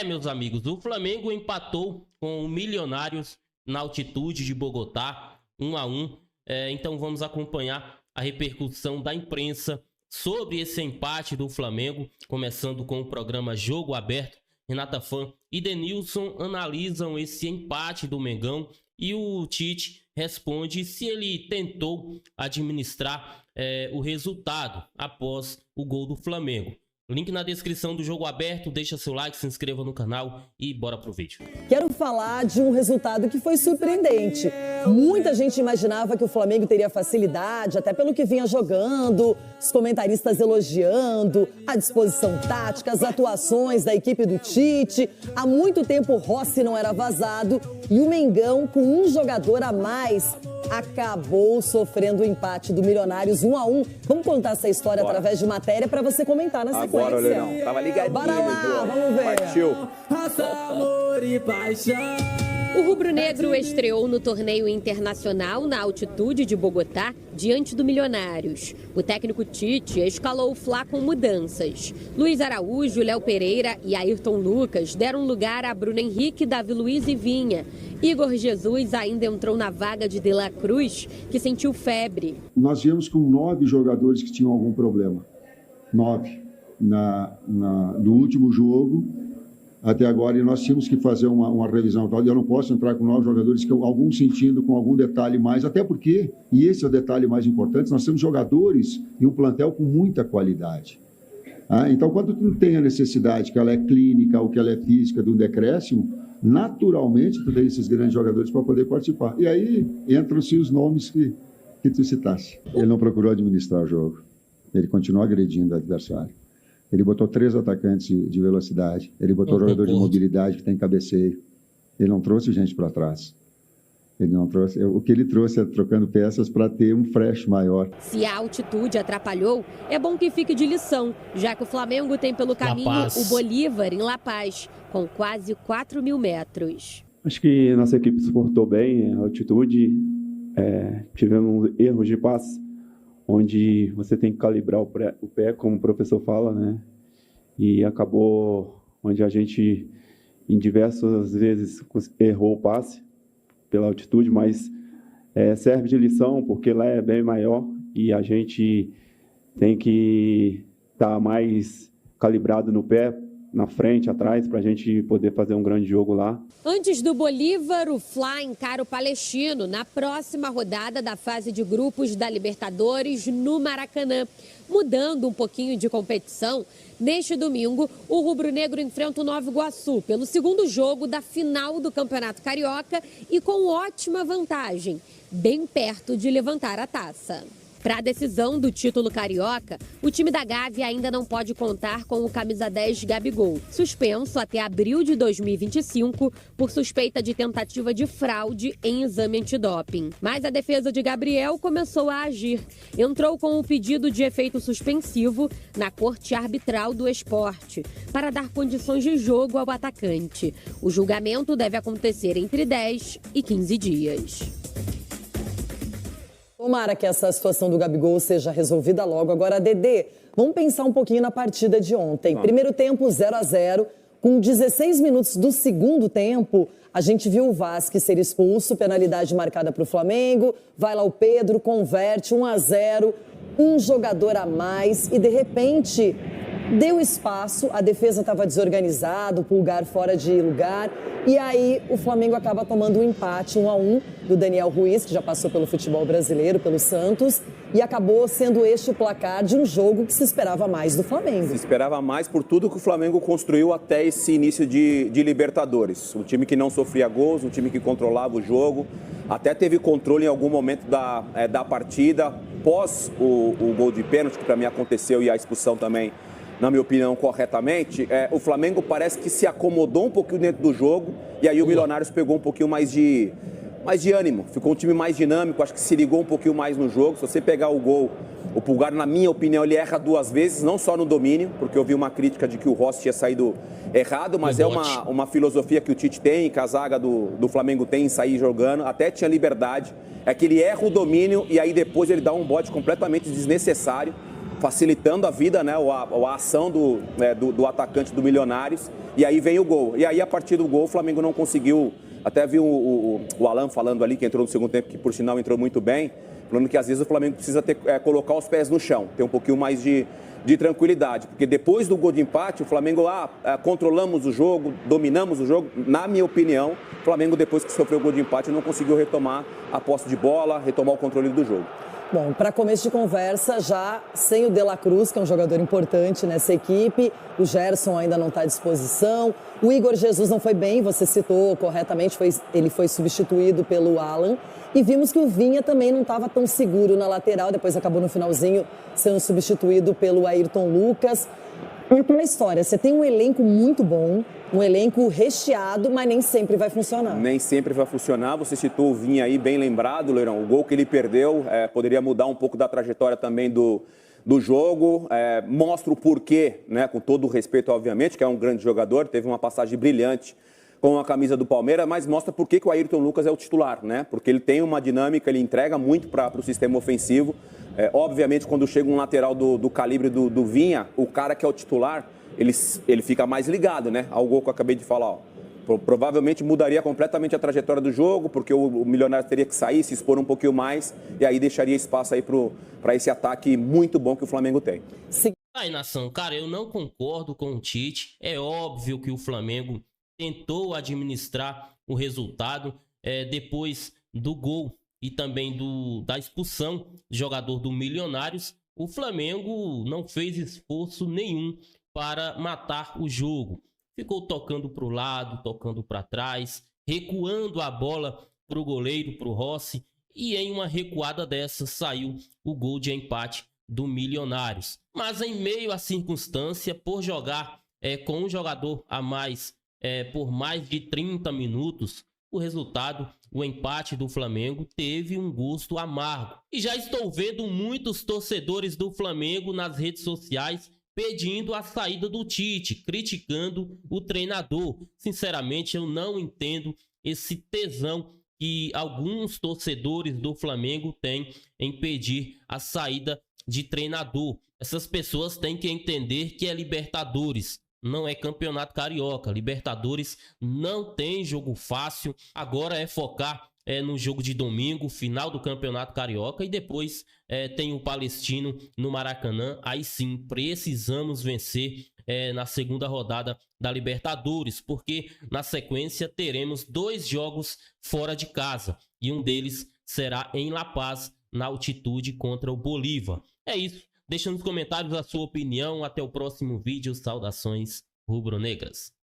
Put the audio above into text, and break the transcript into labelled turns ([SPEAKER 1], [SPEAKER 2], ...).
[SPEAKER 1] Meus amigos, o Flamengo empatou com o Milionários na altitude de Bogotá, 1-1. Então vamos acompanhar a repercussão da imprensa sobre esse empate do Flamengo, começando com o programa Jogo Aberto. Renata Fã e Denilson analisam esse empate do Mengão e o Tite responde se ele tentou administrar o resultado após o gol do Flamengo. Link na descrição do Jogo Aberto, deixa seu like, se inscreva no canal e bora pro vídeo.
[SPEAKER 2] Quero falar de um resultado que foi surpreendente. Muita gente imaginava que o Flamengo teria facilidade, até pelo que vinha jogando, os comentaristas elogiando, a disposição tática, as atuações da equipe do Tite. Há muito tempo o Rossi não era vazado e o Mengão, com um jogador a mais, acabou sofrendo o empate do Milionários 1-1. Vamos contar essa história através de matéria para você comentar na sequência.
[SPEAKER 3] Agora, Leão. Tava ligadinho.
[SPEAKER 2] Bora lá, vamos ver.
[SPEAKER 3] Partiu.
[SPEAKER 4] O rubro-negro estreou no torneio internacional na altitude de Bogotá, diante do Milionários. O técnico Tite escalou o Fla com mudanças. Luiz Araújo, Léo Pereira e Ayrton Lucas deram lugar a Bruno Henrique, Davi Luiz e Vinha. Igor Jesus ainda entrou na vaga de De La Cruz, que sentiu febre.
[SPEAKER 5] Nós viemos com 9 jogadores que tinham algum problema. 9. No último jogo, até agora, e nós tínhamos que fazer uma revisão. Eu não posso entrar com 9 jogadores, que algum sentindo, com algum detalhe mais, até porque, e esse é o detalhe mais importante, nós temos jogadores e um plantel com muita qualidade. Então, quando tu tem a necessidade, que ela é clínica ou que ela é física, de um decréscimo, naturalmente tu tem esses grandes jogadores para poder participar. E aí entram-se os nomes que tu citaste. Ele não procurou administrar o jogo. Ele continuou agredindo o adversário. Ele botou 3 atacantes de velocidade. Ele botou jogador de mobilidade que tem cabeceio. Ele não trouxe gente para trás. Ele não trouxe. O que ele trouxe é trocando peças para ter um fresh maior.
[SPEAKER 4] Se a altitude atrapalhou, é bom que fique de lição, já que o Flamengo tem pelo caminho o Bolívar em La Paz, com quase 4.000 metros.
[SPEAKER 6] Acho que nossa equipe suportou bem a altitude. Tivemos erros de passe, onde você tem que calibrar o pé, como o professor fala, né? E acabou onde a gente, em diversas vezes, errou o passe pela altitude, mas serve de lição, porque lá é bem maior e a gente tem que estar mais calibrado no pé, na frente, atrás, para a gente poder fazer um grande jogo lá.
[SPEAKER 4] Antes do Bolívar, o Fla encara o Palestino na próxima rodada da fase de grupos da Libertadores no Maracanã. Mudando um pouquinho de competição, neste domingo, o rubro-negro enfrenta o Nova Iguaçu pelo segundo jogo da final do Campeonato Carioca e com ótima vantagem, bem perto de levantar a taça. Para a decisão do título carioca, o time da Gávea ainda não pode contar com o camisa 10 Gabigol, suspenso até abril de 2025 por suspeita de tentativa de fraude em exame antidoping. Mas a defesa de Gabriel começou a agir. Entrou com o pedido de efeito suspensivo na Corte Arbitral do Esporte, para dar condições de jogo ao atacante. O julgamento deve acontecer entre 10 e 15 dias.
[SPEAKER 2] Tomara que essa situação do Gabigol seja resolvida logo. Agora, Dedê, vamos pensar um pouquinho na partida de ontem. Primeiro tempo, 0-0. Com 16 minutos do segundo tempo, a gente viu o Vasquez ser expulso, penalidade marcada para o Flamengo. Vai lá o Pedro, converte 1-0, um jogador a mais e, de repente, deu espaço. A defesa estava desorganizada, o Pulgar fora de lugar. E aí o Flamengo acaba tomando um empate 1-1 do Daniel Ruiz, que já passou pelo futebol brasileiro, pelo Santos, e acabou sendo este o placar de um jogo que se esperava mais do Flamengo.
[SPEAKER 3] Se esperava mais por tudo que o Flamengo construiu até esse início de Libertadores. Um time que não sofria gols, um time que controlava o jogo, até teve controle em algum momento da partida, pós o gol de pênalti, que para mim aconteceu, e a expulsão também, na minha opinião, corretamente. O Flamengo parece que se acomodou um pouquinho dentro do jogo e aí o Milionários pegou um pouquinho mais de ânimo. Ficou um time mais dinâmico, acho que se ligou um pouquinho mais no jogo. Se você pegar o gol, o Pulgar, na minha opinião, ele erra 2 vezes, não só no domínio, porque eu vi uma crítica de que o Rossi tinha saído errado, mas é uma filosofia que o Tite tem, que a zaga do Flamengo tem em sair jogando, até tinha liberdade. É que ele erra o domínio e aí depois ele dá um bote completamente desnecessário. facilitando a vida, né, a ação do atacante do Milionários, e aí vem o gol. E aí, a partir do gol, o Flamengo não conseguiu. Até vi o Alan falando ali, que entrou no segundo tempo, que por sinal entrou muito bem, falando que às vezes o Flamengo precisa colocar os pés no chão, ter um pouquinho mais de tranquilidade, porque depois do gol de empate, o Flamengo controlamos o jogo, dominamos o jogo. Na minha opinião, o Flamengo, depois que sofreu o gol de empate, não conseguiu retomar a posse de bola, retomar o controle do jogo.
[SPEAKER 2] Bom, para começo de conversa, já sem o De La Cruz, que é um jogador importante nessa equipe, o Gerson ainda não está à disposição, o Igor Jesus não foi bem, você citou corretamente, ele foi substituído pelo Alan, e vimos que o Vinha também não estava tão seguro na lateral, depois acabou no finalzinho sendo substituído pelo Ayrton Lucas. E aquela história, você tem um elenco muito bom, um elenco recheado, mas nem sempre vai funcionar.
[SPEAKER 3] Nem sempre vai funcionar. Você citou o Vinha aí, bem lembrado, Leirão. O gol que ele perdeu poderia mudar um pouco da trajetória também do jogo. Mostra o porquê, né, com todo o respeito, obviamente, que é um grande jogador, teve uma passagem brilhante com a camisa do Palmeiras, mas mostra por que o Ayrton Lucas é o titular, né? Porque ele tem uma dinâmica, ele entrega muito para o sistema ofensivo. Obviamente, quando chega um lateral do calibre do Vinha, o cara que é o titular, ele fica mais ligado, né? Ao gol que eu acabei de falar, ó. Provavelmente mudaria completamente a trajetória do jogo, porque o Milionário teria que sair, se expor um pouquinho mais, e aí deixaria espaço aí para esse ataque muito bom que o Flamengo tem.
[SPEAKER 2] Sim.
[SPEAKER 1] Aí, nação, cara, eu não concordo com o Tite. É óbvio que o Flamengo tentou administrar o resultado depois do gol e também da expulsão do jogador do Milionários. O Flamengo não fez esforço nenhum para matar o jogo. Ficou tocando para o lado, tocando para trás, recuando a bola para o goleiro, para o Rossi. E em uma recuada dessa saiu o gol de empate do Milionários. Mas em meio à circunstância, por jogar com um jogador a mais por mais de 30 minutos, o resultado, o empate do Flamengo, teve um gosto amargo. E já estou vendo muitos torcedores do Flamengo nas redes sociais pedindo a saída do Tite, criticando o treinador. Sinceramente, eu não entendo esse tesão que alguns torcedores do Flamengo têm em pedir a saída de treinador. Essas pessoas têm que entender que é Libertadores, não é Campeonato Carioca. Libertadores não tem jogo fácil. Agora é focar no jogo de domingo, final do Campeonato Carioca, e depois tem o Palestino no Maracanã. Aí sim, precisamos vencer na segunda rodada da Libertadores, porque na sequência teremos 2 jogos fora de casa, e um deles será em La Paz, na altitude, contra o Bolívar. É isso. Deixa nos comentários a sua opinião. Até o próximo vídeo. Saudações rubro-negras.